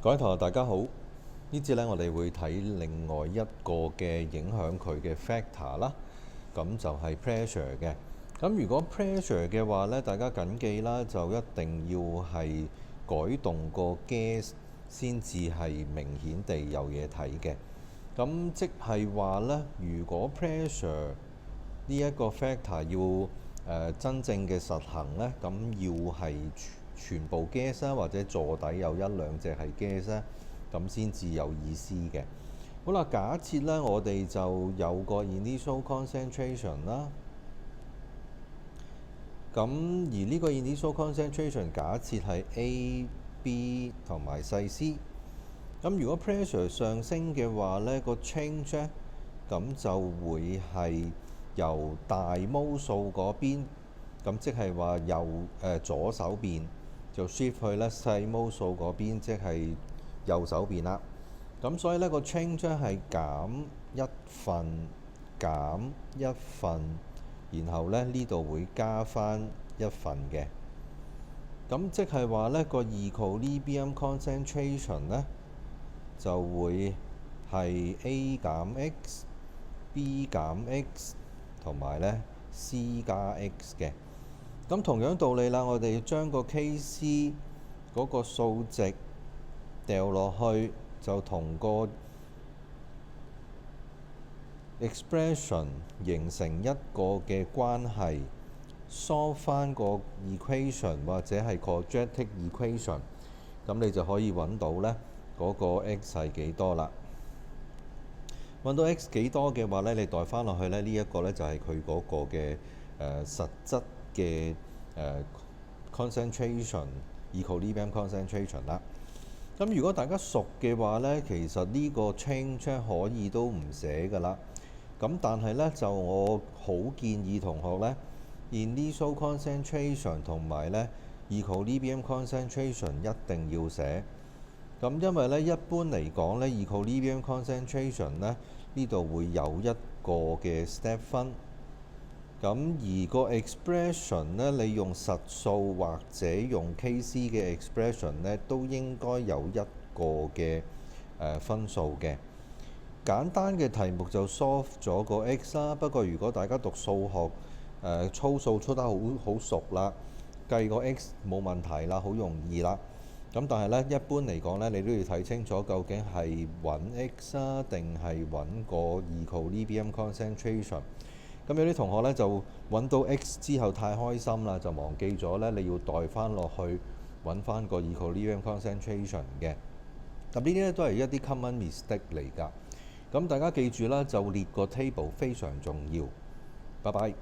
各位同學，大家好。呢節咧，我哋會睇另外一個嘅影響佢嘅 factor 啦。咁就係 pressure 嘅。咁如果 pressure 嘅話咧，大家緊記啦，就一定要係改動個 gas 先至係明顯地有嘢睇嘅。咁即係話咧，如果 pressure 呢一個 factor 要真正嘅實行咧，咁要係全部 gas 啦，或者座底有一兩隻係 gas 咧，咁先至有意思嘅。好啦，假設咧，我哋就有個 initial concentration 啦。咁而呢個 initial concentration 假設係 A、B 同埋細 c。咁如果 pressure 上升嘅話呢，個 change 咧，咁就會係由大摩數嗰邊，咁即係話右左手邊就 shift 去咧細摩數嗰邊，即係右手邊啦。咁所以呢個 change 咧係減一份，減一份，然後咧呢度會加翻一份嘅。咁即係話呢個 equilibrium concentration 呢，就會係 A 減 X、B 減 X 同埋咧 C 加 X 嘅。咁同樣道理啦，我哋將個 Kc 嗰個數值掉落去，就同個 expression 形成一個嘅關係，solve 翻個 equation 或者係 quadratic equation， 咁你就可以揾到呢嗰個 x 係幾多啦。揾到 x 幾多嘅話呢，你代翻落去呢，呢一個呢就係佢嗰個嘅實質嘅concentration equilibrium concentration 啦。咁如果大家熟嘅話呢，其實呢個 change 可以都唔寫㗎啦。咁但係呢，就我好建議同學呢 initial concentration 同埋呢 equilibrium concentration 一定要寫。咁因為呢，一般嚟講呢 equilibrium concentration 呢度會有一個嘅 step 分。咁而個 expression 呢，你用實數或者用 Kc 嘅 expression 呢，都應該有一個嘅分數嘅。簡單嘅題目就 solve 咗個 x 啦。不過如果大家讀數學操數操得好熟啦，計個 x 冇問題啦，好容易啦。咁但係呢，一般嚟講呢，你都要睇清楚究竟係揾 x 啊，定係揾個 equilibrium concentration。咁有啲同學呢，就揾到 x 之後太開心啦，就忘記咗呢，你要代翻落去揾翻個 equilibrium concentration 嘅。咁呢啲呢，都係一啲 common mistake 嚟㗎。咁大家記住啦，就列個 table 非常重要。拜拜。